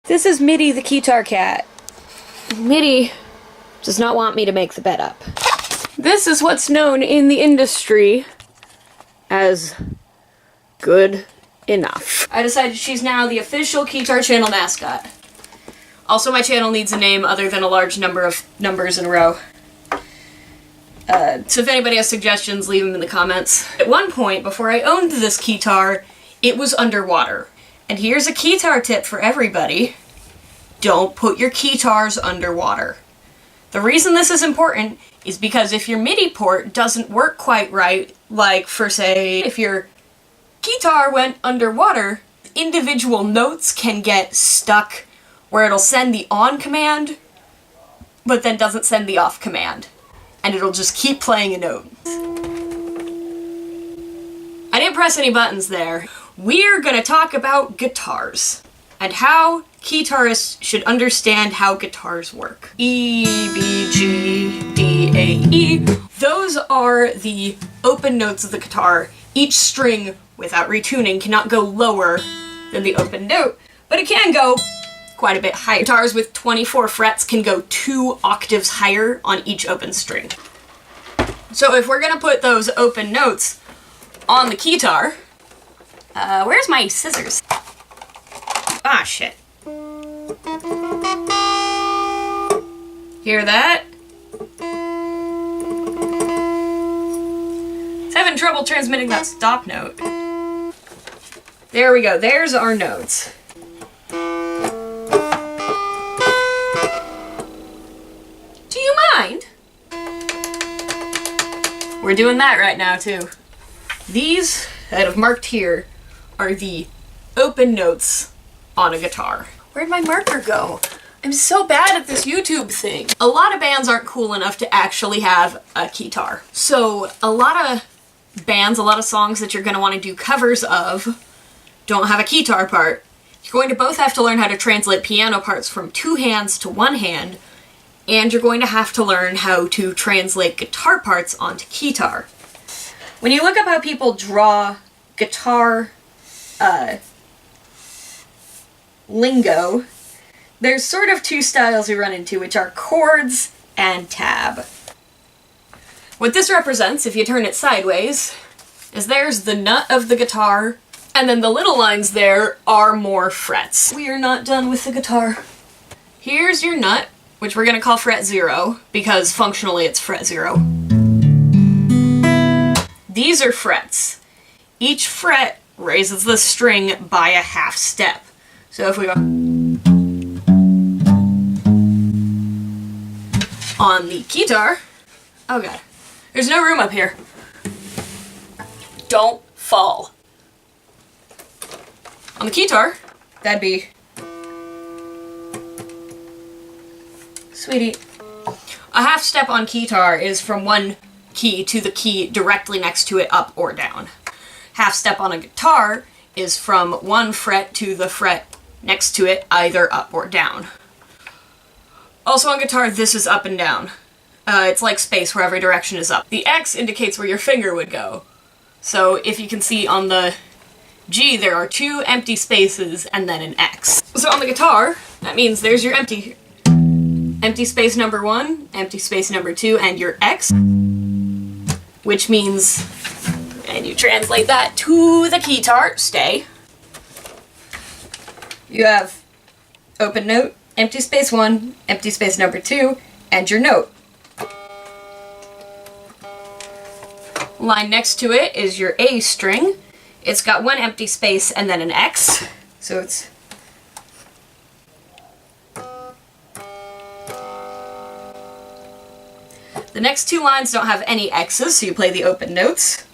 This is Mitty the Keytar cat. Mitty does not want me to make the bed up. This is what's known in the industry as good enough. I decided she's now the official Keytar channel mascot. Also, my channel needs a name other than a large number of numbers in a row. So if anybody has suggestions, leave them in the comments. At one point, before I owned this Keytar, it was underwater. And here's a Keytar tip for everybody. Don't put your Keytars underwater. The reason this is important is because if your MIDI port doesn't work quite right, like for say, if your Keytar went underwater, individual notes can get stuck where it'll send the on command, but then doesn't send the off command. And it'll just keep playing a note. I didn't press any buttons there. We're gonna talk about guitars and how guitarists should understand how guitars work. E, B, G, D, A, E. Those are the open notes of the guitar. Each string, without retuning, cannot go lower than the open note, but it can go quite a bit higher. Guitars with 24 frets can go 2 octaves higher on each open string. So if we're gonna put those open notes on the Keytar, where's my scissors? Ah, shit. Hear that? It's having trouble transmitting that stop note. There we go, there's our notes. Do you mind? We're doing that right now too. These that I've marked here are the open notes on a guitar. Where'd my marker go? I'm so bad at this YouTube thing. A lot of bands aren't cool enough to actually have a Keytar. So a lot of bands, a lot of songs that you're going to want to do covers of don't have a Keytar part. You're going to both have to learn how to translate piano parts from 2 hands to 1 hand, and you're going to have to learn how to translate guitar parts onto Keytar. When you look up how people draw guitar lingo, there's sort of 2 styles you run into, which are chords and tab. What this represents, if you turn it sideways, is there's the nut of the guitar, and then the little lines there are more frets. We are not done with the guitar. Here's your nut, which we're gonna call fret 0, because functionally it's fret 0. These are frets. Each fret raises the string by a half step. So if we go on the Keytar, oh god, there's no room up here. Don't fall. On the Keytar, that'd be, sweetie, a half step on Keytar is from one key to the key directly next to it, up or down. Half step on a guitar is from one fret to the fret next to it, either up or down. Also on guitar, this is up and down. It's like space where every direction is up. The X indicates where your finger would go. So if you can see on the G, there are 2 empty spaces and then an X. So on the guitar, that means there's your empty space number 1, empty space number 2, and your X, which means, and you translate that to the Keytar, stay. You have open note, empty space 1, empty space number 2, and your note. Line next to it is your A string. It's got 1 empty space and then an X, so it's the next 2 lines don't have any X's, so you play the open notes.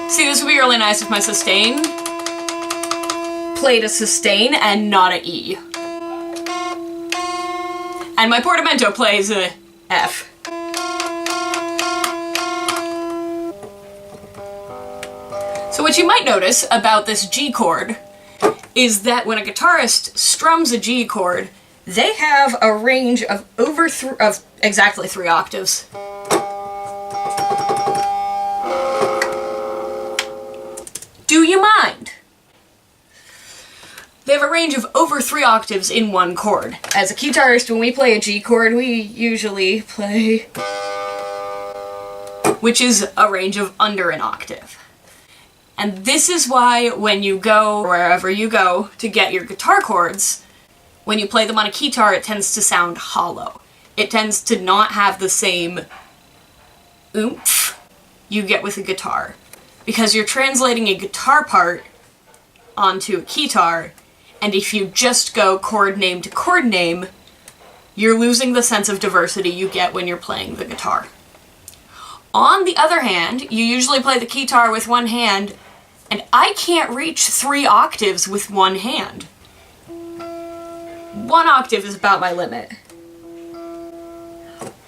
See, this would be really nice if my sustain played a sustain and not a E. And my portamento plays a F. So what you might notice about this G chord is that when a guitarist strums a G chord, they have a range of exactly 3 octaves. range of over 3 octaves in one chord. As a guitarist, when we play a G chord, we usually play, which is a range of under an octave. And this is why when you go wherever you go to get your guitar chords, when you play them on a keytar, it tends to sound hollow. It tends to not have the same oomph you get with a guitar, because you're translating a guitar part onto a keytar, and if you just go chord name to chord name, you're losing the sense of diversity you get when you're playing the guitar. On the other hand, you usually play the keytar with one hand, and I can't reach 3 octaves with one hand. 1 octave is about my limit.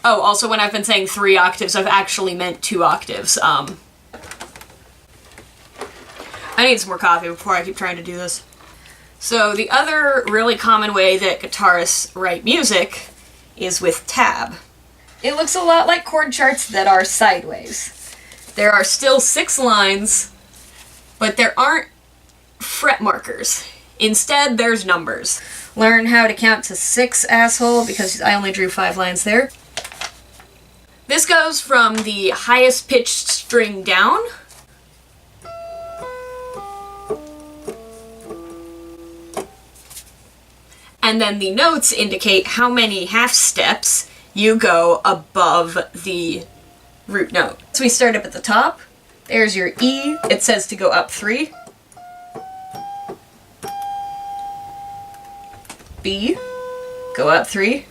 Oh, also when I've been saying 3 octaves, I've actually meant 2 octaves. I need some more coffee before I keep trying to do this. So the other really common way that guitarists write music is with tab. It looks a lot like chord charts that are sideways. There are still 6 lines, but there aren't fret markers. Instead, there's numbers. Learn how to count to 6, asshole, because I only drew 5 lines there. This goes from the highest pitched string down and then the notes indicate how many half steps you go above the root note. So we start up at the top. There's your E. It says to go up 3. B. Go up 3.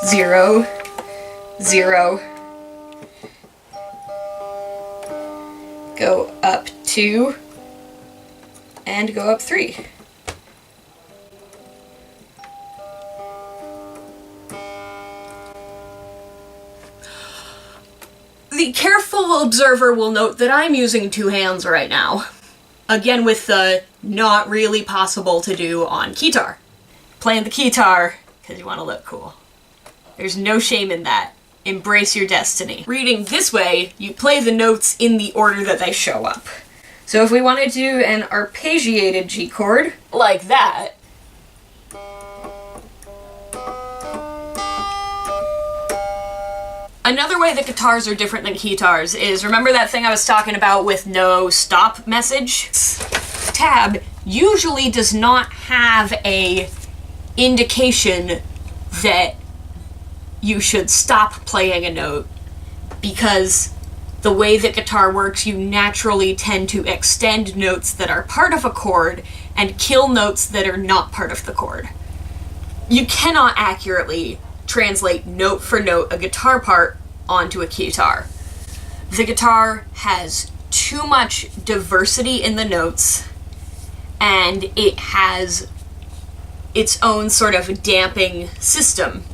0. 0. Go up 2. And go up 3. The careful observer will note that I'm using 2 hands right now. Again, with the not really possible to do on keytar. Playing the keytar because you want to look cool. There's no shame in that. Embrace your destiny. Reading this way, you play the notes in the order that they show up. So if we want to do an arpeggiated G chord, like that, another way that guitars are different than keytars is, remember that thing I was talking about with no stop message? Tab usually does not have a indication that you should stop playing a note, because the way that guitar works, you naturally tend to extend notes that are part of a chord and kill notes that are not part of the chord. You cannot accurately translate note for note a guitar part onto a keytar. The guitar has too much diversity in the notes, and it has its own sort of damping system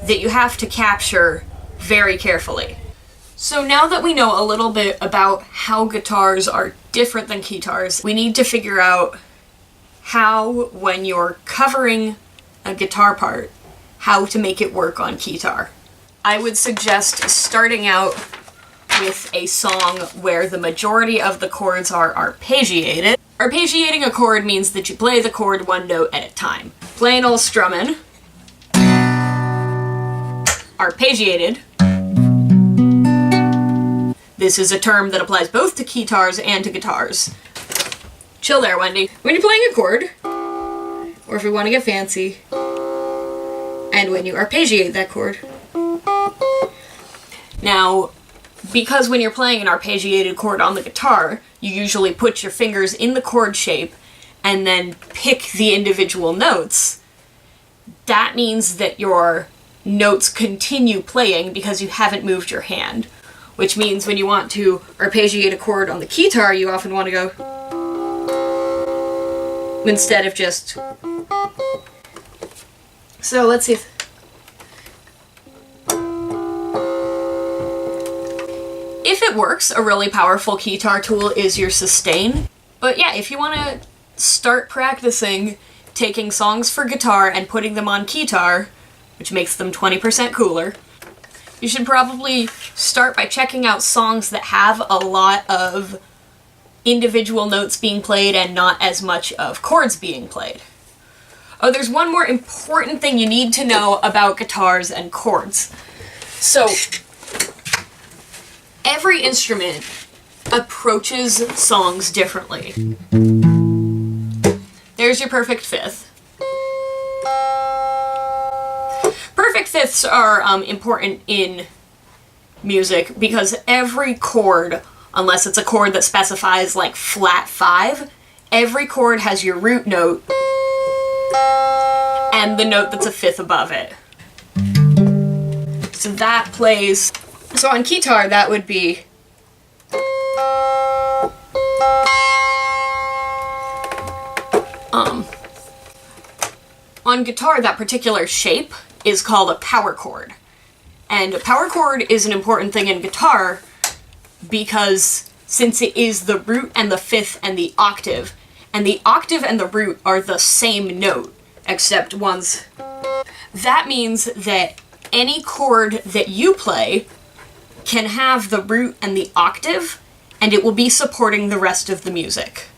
that you have to capture very carefully. So now that we know a little bit about how guitars are different than keytars, we need to figure out how, when you're covering a guitar part, how to make it work on keytar. I would suggest starting out with a song where the majority of the chords are arpeggiated. Arpeggiating a chord means that you play the chord 1 note at a time. Plain old strumming. Arpeggiated. This is a term that applies both to keytars and to guitars. Chill there, Wendy. When you're playing a chord, or if we want to get fancy, and when you arpeggiate that chord. Now, because when you're playing an arpeggiated chord on the guitar, you usually put your fingers in the chord shape and then pick the individual notes, that means that your notes continue playing because you haven't moved your hand. Which means when you want to arpeggiate a chord on the keytar, you often want to go instead of just... So let's see if it works, a really powerful keytar tool is your sustain. But yeah, if you want to start practicing taking songs for guitar and putting them on keytar, which makes them 20% cooler, you should probably start by checking out songs that have a lot of individual notes being played and not as much of chords being played. Oh, there's one more important thing you need to know about guitars and chords. So, every instrument approaches songs differently. There's your perfect fifth. Perfect fifths are important in music because every chord, unless it's a chord that specifies like flat 5, every chord has your root note and the note that's a fifth above it. So that plays, so on Keytar that would be on guitar that particular shape is called a power chord. And a power chord is an important thing in guitar because since it is the root and the fifth and the octave and the root are the same note, except one's. That means that any chord that you play can have the root and the octave, and it will be supporting the rest of the music.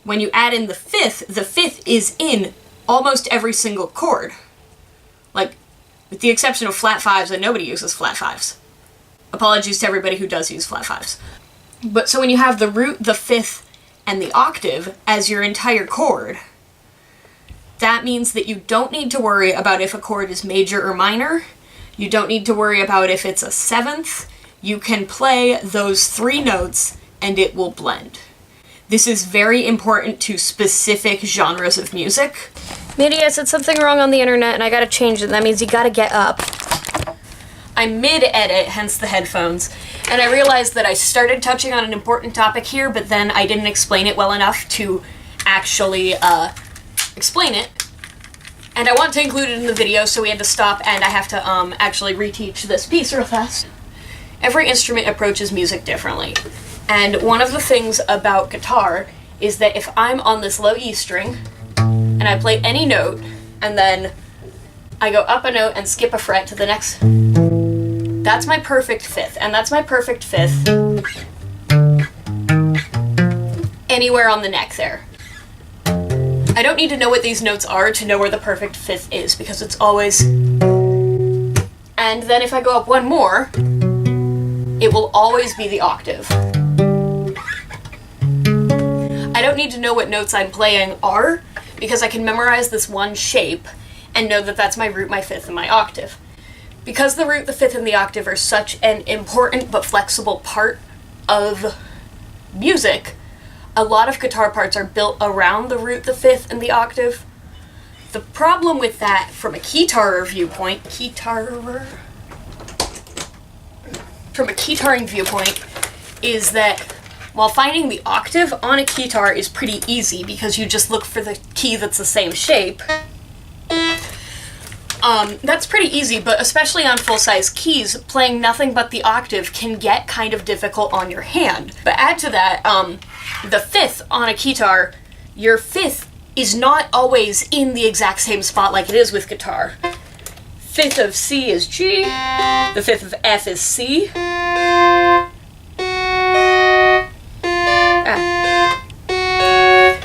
When you add in the fifth is in almost every single chord. Like, with the exception of flat 5s, and nobody uses flat 5s. Apologies to everybody who does use flat 5s. But so when you have the root, the fifth, and the octave as your entire chord, that means that you don't need to worry about if a chord is major or minor. You don't need to worry about if it's a seventh. You can play those 3 notes and it will blend. This is very important to specific genres of music. Mitty, I said something wrong on the internet and I gotta change it. That means you gotta get up. I'm mid-edit, hence the headphones, and I realized that I started touching on an important topic here, but then I didn't explain it well enough to actually explain it. And I want to include it in the video, so we had to stop, and I have to actually reteach this piece real fast. Every instrument approaches music differently. And one of the things about guitar is that if I'm on this low E string, and I play any note, and then I go up a note and skip a fret to the next, that's my perfect fifth, and that's my perfect fifth anywhere on the neck there. I don't need to know what these notes are to know where the perfect fifth is, because it's always... And then if I go up one more, it will always be the octave. I don't need to know what notes I'm playing are, because I can memorize this one shape and know that that's my root, my fifth, and my octave. Because the root, the fifth, and the octave are such an important but flexible part of music, a lot of guitar parts are built around the root, the fifth, and the octave. The problem with that, from a keytaring viewpoint, is that while finding the octave on a keytar is pretty easy because you just look for the key that's the same shape, that's pretty easy, but especially on full-size keys, playing nothing but the octave can get kind of difficult on your hand. But add to that, the fifth on a keytar, your fifth is not always in the exact same spot like it is with guitar. Fifth of C is G, the fifth of F is C.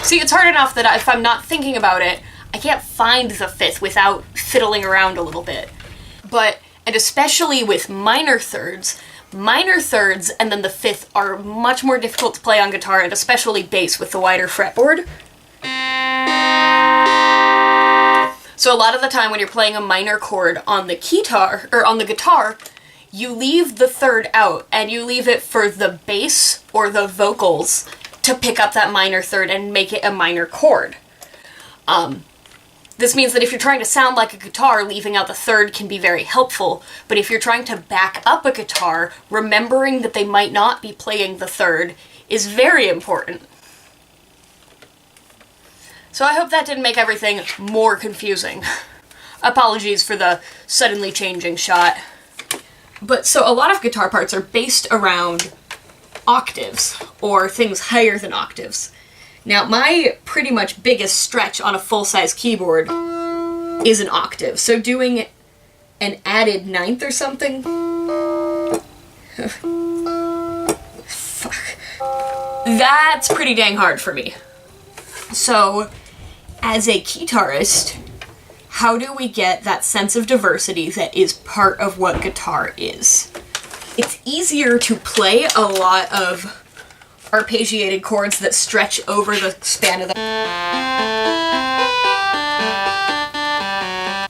See, it's hard enough that if I'm not thinking about it, I can't find the fifth without fiddling around a little bit. And especially with minor thirds and then the fifth are much more difficult to play on guitar, and especially bass with the wider fretboard. So a lot of the time when you're playing a minor chord on the keytar, or on the guitar, you leave the third out, and you leave it for the bass or the vocals to pick up that minor third and make it a minor chord. This means that if you're trying to sound like a guitar, leaving out the third can be very helpful, but if you're trying to back up a guitar, remembering that they might not be playing the third is very important. So I hope that didn't make everything more confusing. Apologies for the suddenly changing shot. But so a lot of guitar parts are based around octaves, or things higher than octaves. Now, my pretty much biggest stretch on a full-size keyboard is an octave, so doing an added ninth or something... Fuck. That's pretty dang hard for me. So, as a guitarist, how do we get that sense of diversity that is part of what guitar is? It's easier to play a lot of arpeggiated chords that stretch over the span of the...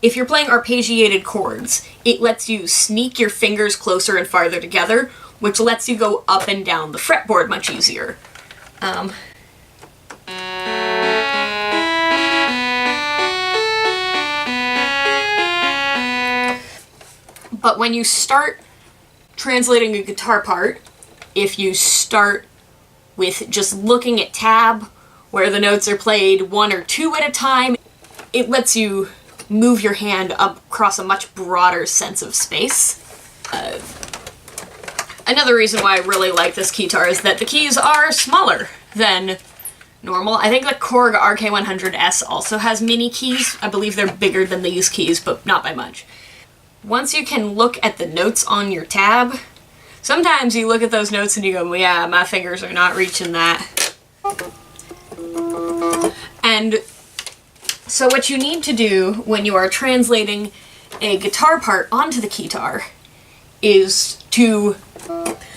If you're playing arpeggiated chords, it lets you sneak your fingers closer and farther together, which lets you go up and down the fretboard much easier. But when you start translating a guitar part, if you start with just looking at tab, where the notes are played 1 or 2 at a time, it lets you move your hand across a much broader sense of space. Another reason why I really like this guitar is that the keys are smaller than normal. I think the Korg RK100S also has mini keys. I believe they're bigger than these keys, but not by much. Once you can look at the notes on your tab, sometimes you look at those notes and you go, well, yeah, my fingers are not reaching that. And so what you need to do when you are translating a guitar part onto the keytar is to...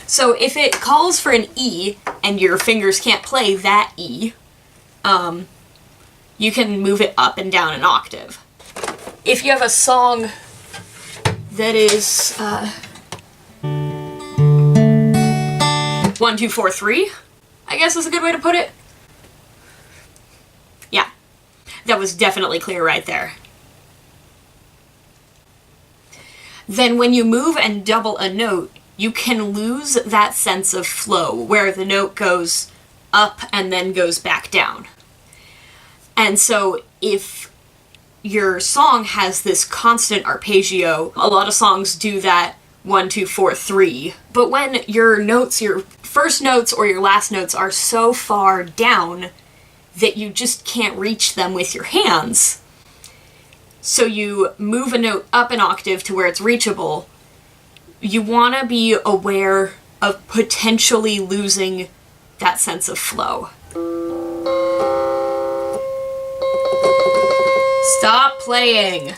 So if it calls for an E and your fingers can't play that E, you can move it up and down an octave. If you have a song that is 1, 2, 4, 3, I guess is a good way to put it. Yeah, that was definitely clear right there. Then when you move and double a note, you can lose that sense of flow where the note goes up and then goes back down. And so if your song has this constant arpeggio, a lot of songs do that 1, 2, 4, 3. But when your notes, your first notes or your last notes are so far down that you just can't reach them with your hands, so you move a note up an octave to where it's reachable, you want to be aware of potentially losing that sense of flow. Stop playing!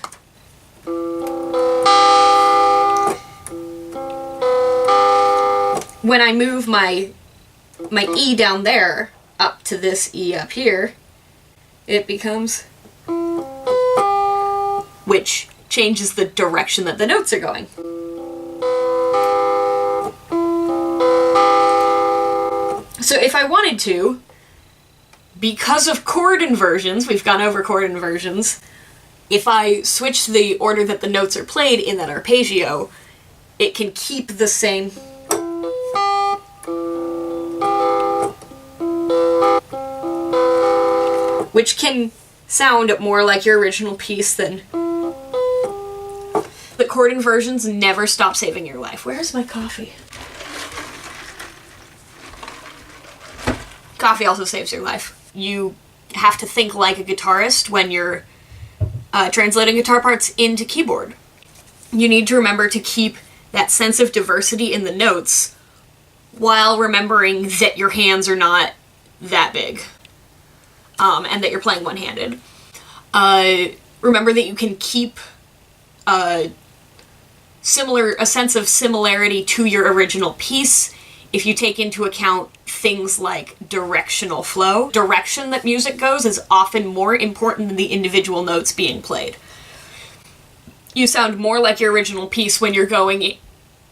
When I move my E down there up to this E up here, it becomes... which changes the direction that the notes are going. So if I wanted to, because of chord inversions, we've gone over chord inversions, if I switch the order that the notes are played in that arpeggio, it can keep the same... which can sound more like your original piece than... The chord inversions never stop saving your life. Where's my coffee? Coffee also saves your life. You have to think like a guitarist when you're translating guitar parts into keyboard. You need to remember to keep that sense of diversity in the notes while remembering that your hands are not that big, and that you're playing one-handed. Remember that you can keep a sense of similarity to your original piece if you take into account things like directional flow. Direction that music goes is often more important than the individual notes being played. You sound more like your original piece when you're going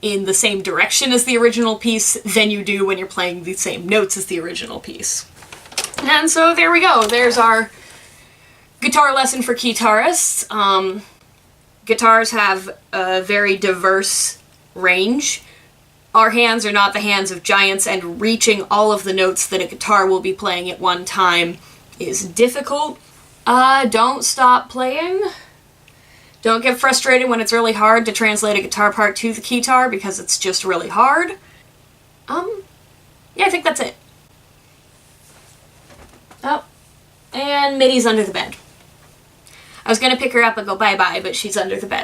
in the same direction as the original piece than you do when you're playing the same notes as the original piece. And so there we go. There's our guitar lesson for guitarists. Guitars have a very diverse range. Our hands are not the hands of giants, and reaching all of the notes that a guitar will be playing at one time is difficult. Don't stop playing. Don't get frustrated when it's really hard to translate a guitar part to the keytar, because it's just really hard. Yeah, I think that's it. Oh, and Mitty's under the bed. I was gonna pick her up and go bye-bye, but she's under the bed.